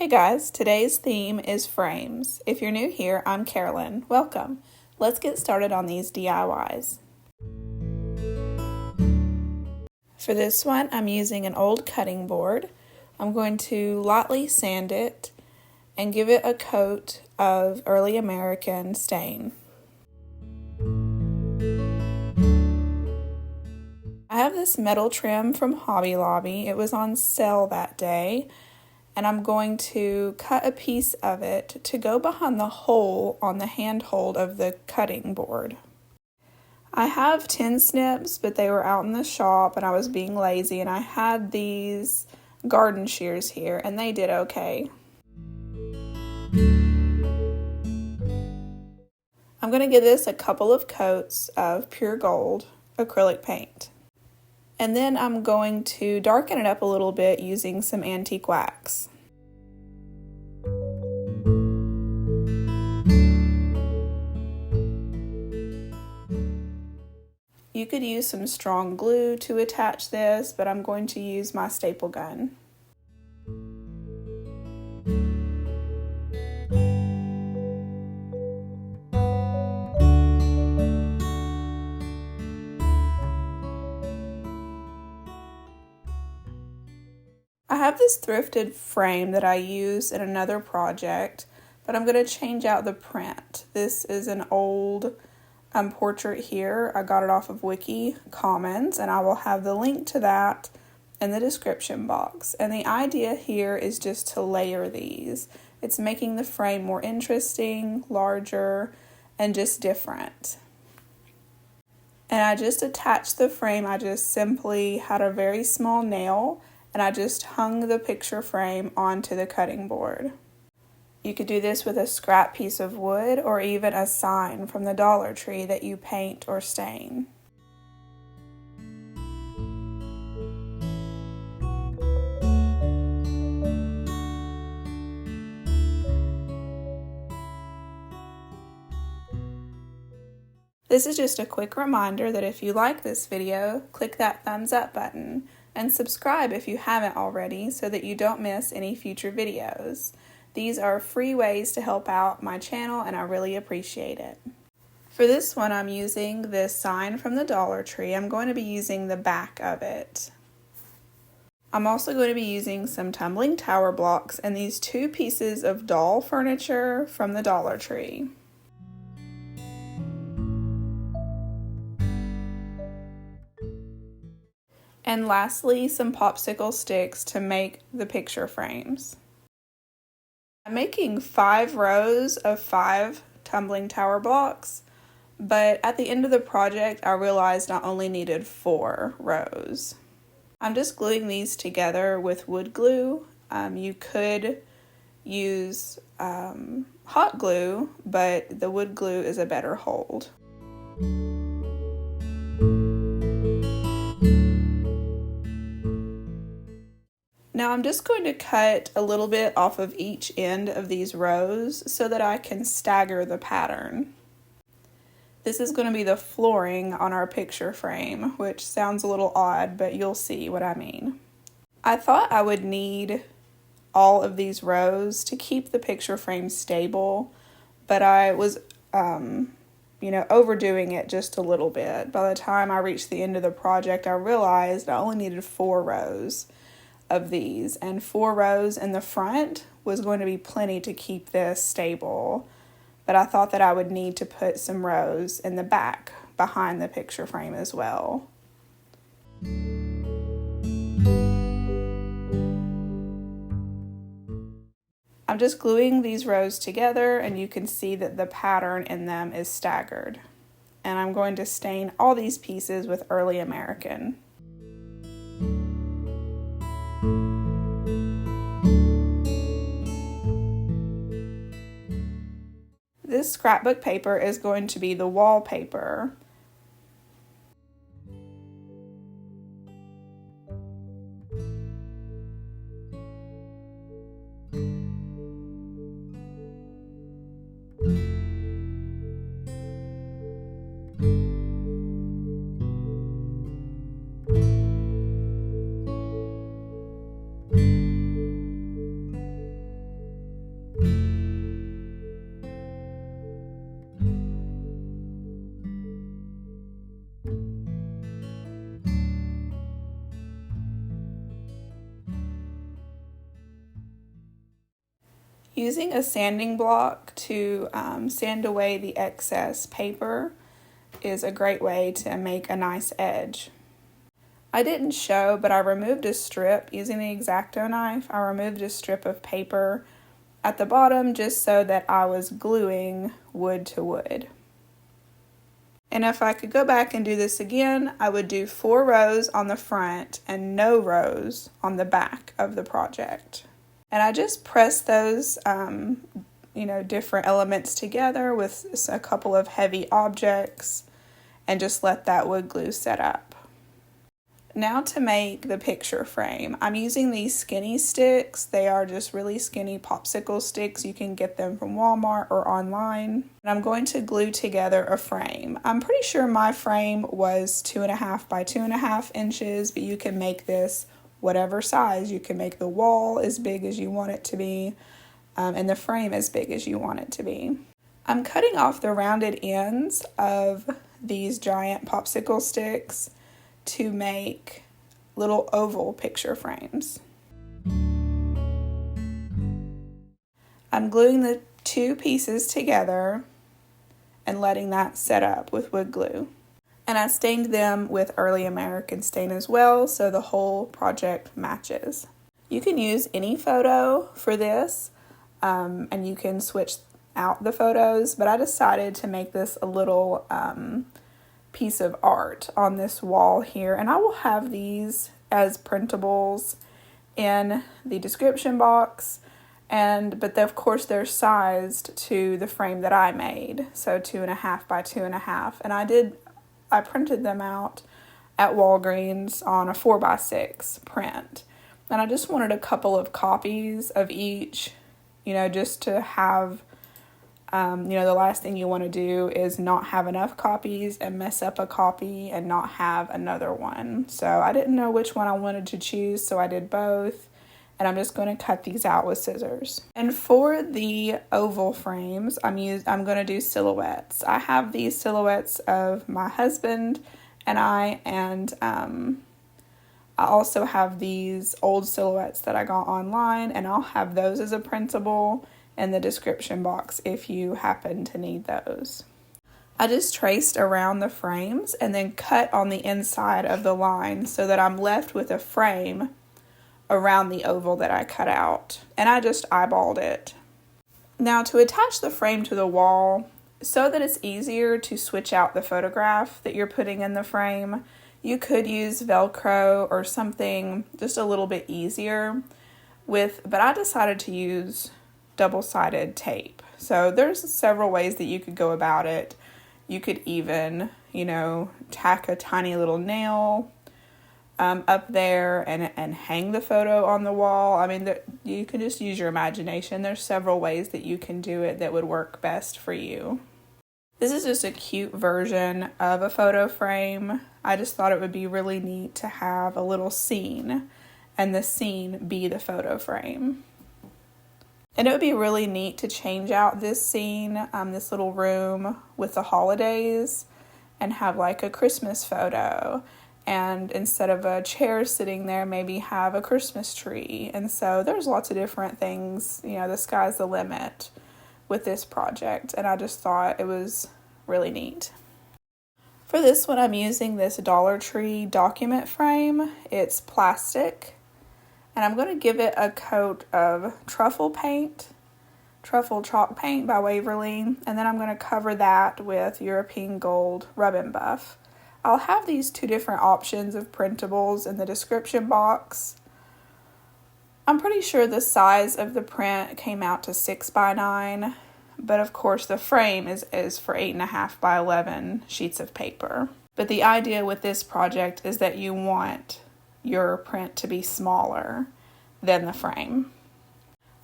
Hey guys, today's theme is frames. If you're new here, I'm Carolyn. Welcome. Let's get started on these DIYs. For this one, I'm using an old cutting board. I'm going to lightly sand it and give it a coat of early American stain. I have this metal trim from Hobby Lobby. It was on sale that day, and I'm going to cut a piece of it to go behind the hole on the handhold of the cutting board. I have tin snips, but they were out in the shop and I was being lazy, and I had these garden shears here and they did okay. I'm going to give this a couple of coats of pure gold acrylic paint. And then I'm going to darken it up a little bit using some antique wax. You could use some strong glue to attach this, but I'm going to use my staple gun. I have this thrifted frame that I use in another project, but I'm going to change out the print. This is an old portrait here. I got it off of Wiki Commons, and I will have the link to that in the description box. And the idea here is just to layer these. It's making the frame more interesting, larger, and just different. And I just attached the frame. I just simply had a very small nail and I just hung the picture frame onto the cutting board. You could do this with a scrap piece of wood or even a sign from the Dollar Tree that you paint or stain. This is just a quick reminder that if you like this video, click that thumbs up button and subscribe if you haven't already so that you don't miss any future videos. These are free ways to help out my channel and I really appreciate it. For this one, I'm using this sign from the Dollar Tree. I'm going to be using the back of it. I'm also going to be using some tumbling tower blocks and these two pieces of doll furniture from the Dollar Tree. And lastly, some popsicle sticks to make the picture frames. I'm making 5 rows of 5 tumbling tower blocks, but at the end of the project, I realized I only needed 4 rows. I'm just gluing these together with wood glue. You could use hot glue, but the wood glue is a better hold. Now I'm just going to cut a little bit off of each end of these rows so that I can stagger the pattern. This is going to be the flooring on our picture frame, which sounds a little odd, but you'll see what I mean. I thought I would need all of these rows to keep the picture frame stable, but I was, overdoing it just a little bit. By the time I reached the end of the project, I realized I only needed 4 rows of these, and 4 rows in the front was going to be plenty to keep this stable, but I thought that I would need to put some rows in the back behind the picture frame as well. I'm just gluing these rows together and you can see that the pattern in them is staggered, and I'm going to stain all these pieces with early American. This scrapbook paper is going to be the wallpaper. Using a sanding block to sand away the excess paper is a great way to make a nice edge. I didn't show, but I removed a strip using the X-Acto knife. I removed a strip of paper at the bottom just so that I was gluing wood to wood. And if I could go back and do this again, I would do 4 rows on the front and no rows on the back of the project. And I just pressed those, different elements together with a couple of heavy objects and just let that wood glue set up. Now to make the picture frame, I'm using these skinny sticks. They are just really skinny popsicle sticks. You can get them from Walmart or online. And I'm going to glue together a frame. I'm pretty sure my frame was 2.5 by 2.5 inches, but you can make this whatever size. You can make the wall as big as you want it to be, and the frame as big as you want it to be. I'm cutting off the rounded ends of these giant popsicle sticks to make little oval picture frames. I'm gluing the 2 pieces together and letting that set up with wood glue. And I stained them with early American stain as well, so the whole project matches. You can use any photo for this, and you can switch out the photos, but I decided to make this a little piece of art on this wall here, and I will have these as printables in the description box, but of course they're sized to the frame that I made, so 2.5 by 2.5, and I printed them out at Walgreens on a 4x6 print. And I just wanted a couple of copies of each, just to have, the last thing you want to do is not have enough copies and mess up a copy and not have another one. So I didn't know which one I wanted to choose, so I did both. And I'm just going to cut these out with scissors. And for the oval frames, I'm going to do silhouettes. I have these silhouettes of my husband and I also have these old silhouettes that I got online, and I'll have those as a printable in the description box if you happen to need those. I just traced around the frames and then cut on the inside of the line so that I'm left with a frame around the oval that I cut out, and I just eyeballed it. Now to attach the frame to the wall, so that it's easier to switch out the photograph that you're putting in the frame, you could use Velcro or something just a little bit easier but I decided to use double-sided tape. So there's several ways that you could go about it. You could even, tack a tiny little nail up there and hang the photo on the wall. I mean, you can just use your imagination. There's several ways that you can do it that would work best for you. This is just a cute version of a photo frame. I just thought it would be really neat to have a little scene and the scene be the photo frame. And it would be really neat to change out this scene, this little room with the holidays, and have like a Christmas photo. And instead of a chair sitting there, maybe have a Christmas tree. And so there's lots of different things, the sky's the limit with this project. And I just thought it was really neat. For this one, I'm using this Dollar Tree document frame. It's plastic. And I'm going to give it a coat of Truffle chalk paint by Waverly. And then I'm going to cover that with European Gold Rub and Buff. I'll have these 2 different options of printables in the description box. I'm pretty sure the size of the print came out to 6 by 9, but of course the frame is for 8.5 by 11 sheets of paper. But the idea with this project is that you want your print to be smaller than the frame.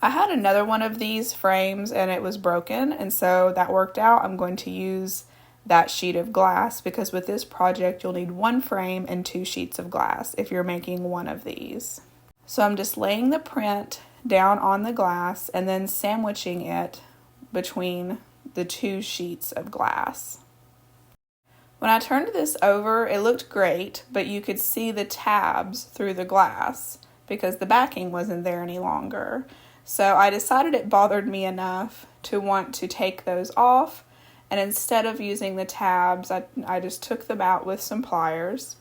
I had another one of these frames and it was broken, and so that worked out. I'm going to use that sheet of glass because with this project you'll need 1 frame and 2 sheets of glass if you're making one of these. So I'm just laying the print down on the glass and then sandwiching it between the 2 sheets of glass. When I turned this over, it looked great, but you could see the tabs through the glass because the backing wasn't there any longer. So I decided it bothered me enough to want to take those off, and instead of using the tabs, I just took them out with some pliers,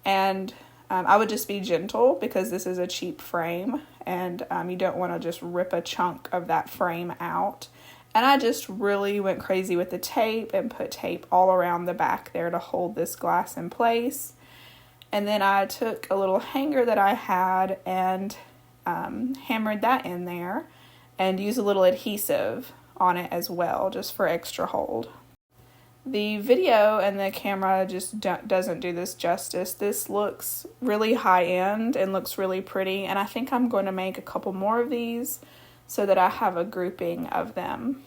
and I would just be gentle because this is a cheap frame, and you don't want to just rip a chunk of that frame out. And I just really went crazy with the tape and put tape all around the back there to hold this glass in place. And then I took a little hanger that I had and hammered that in there and used a little adhesive on it as well, just for extra hold. The video and the camera just doesn't do this justice. This looks really high end and looks really pretty, and I think I'm going to make a couple more of these so that I have a grouping of them.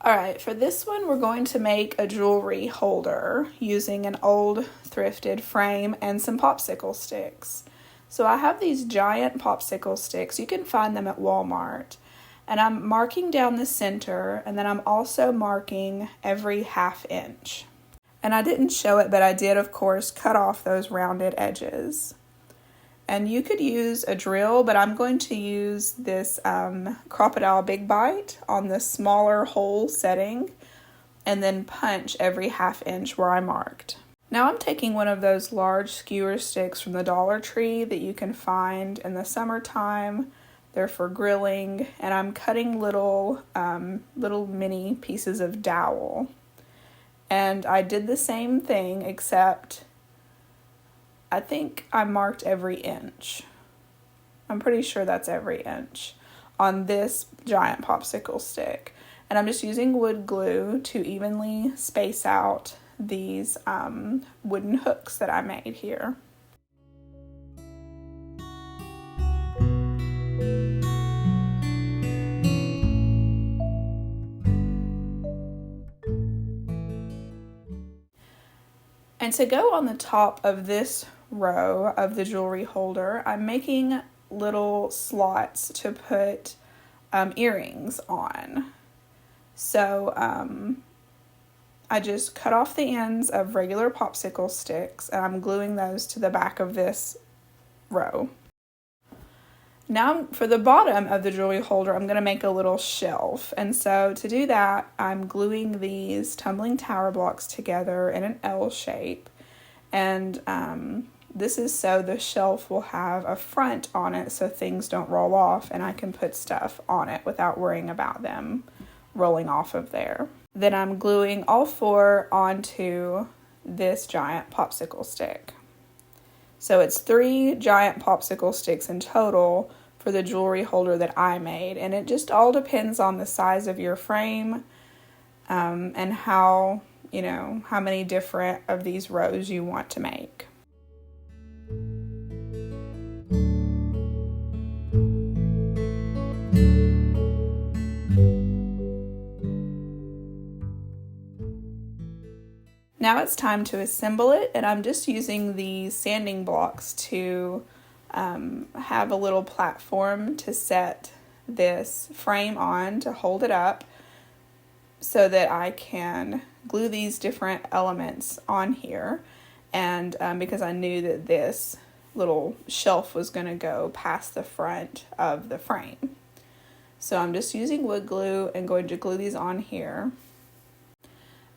Alright, for this one we're going to make a jewelry holder using an old thrifted frame and some popsicle sticks. So I have these giant popsicle sticks. You can find them at Walmart. And I'm marking down the center, and then I'm also marking every 1/2 inch. And I didn't show it, but I did, of course, cut off those rounded edges. And you could use a drill, but I'm going to use this Crocodile Big Bite on the smaller hole setting and then punch every 1/2 inch where I marked. Now I'm taking one of those large skewer sticks from the Dollar Tree that you can find in the summertime. They're for grilling, and I'm cutting little mini pieces of dowel. And I did the same thing, except I think I marked every inch. I'm pretty sure that's every inch on this giant popsicle stick. And I'm just using wood glue to evenly space out these wooden hooks that I made here. And to go on the top of this row of the jewelry holder, I'm making little slots to put earrings on. So I just cut off the ends of regular popsicle sticks, and I'm gluing those to the back of this row. Now for the bottom of the jewelry holder, I'm going to make a little shelf. And so to do that, I'm gluing these tumbling tower blocks together in an L shape. And this is so the shelf will have a front on it so things don't roll off and I can put stuff on it without worrying about them rolling off of there. Then I'm gluing all 4 onto this giant popsicle stick. So it's 3 giant popsicle sticks in total for the jewelry holder that I made. And it just all depends on the size of your frame and how many different of these rows you want to make. Now it's time to assemble it, and I'm just using the sanding blocks to have a little platform to set this frame on to hold it up so that I can glue these different elements on here. And because I knew that this little shelf was going to go past the front of the frame. So I'm just using wood glue and going to glue these on here.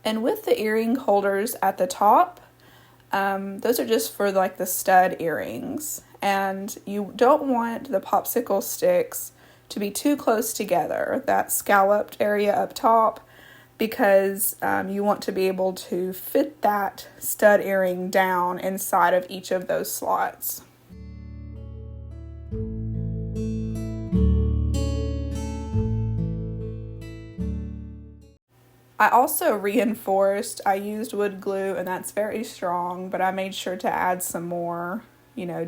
And with the earring holders at the top, those are just for like the stud earrings. And you don't want the popsicle sticks to be too close together, that scalloped area up top, because you want to be able to fit that stud earring down inside of each of those slots. I also reinforced, I used wood glue, and that's very strong, but I made sure to add some more,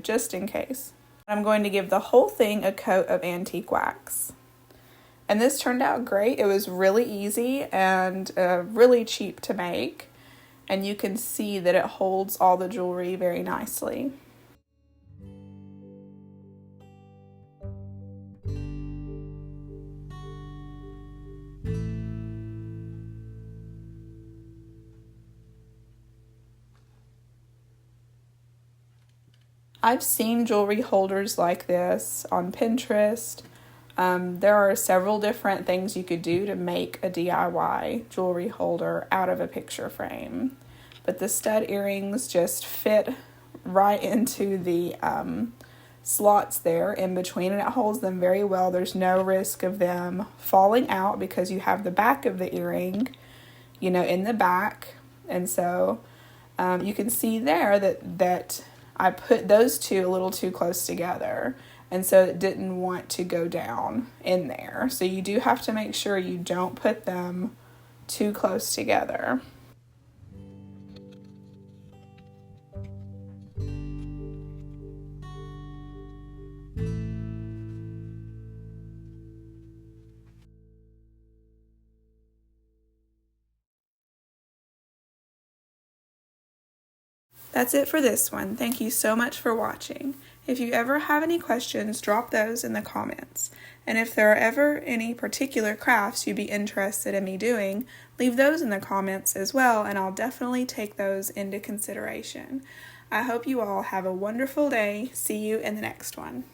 just in case. I'm going to give the whole thing a coat of antique wax. And this turned out great. It was really easy and really cheap to make. And you can see that it holds all the jewelry very nicely. I've seen jewelry holders like this on Pinterest. There are several different things you could do to make a DIY jewelry holder out of a picture frame. But the stud earrings just fit right into the slots there in between, and it holds them very well. There's no risk of them falling out because you have the back of the earring, in the back. And so you can see there that I put those two a little too close together, and so it didn't want to go down in there. So you do have to make sure you don't put them too close together. That's it for this one. Thank you so much for watching. If you ever have any questions, drop those in the comments. And if there are ever any particular crafts you'd be interested in me doing, leave those in the comments as well, and I'll definitely take those into consideration. I hope you all have a wonderful day. See you in the next one.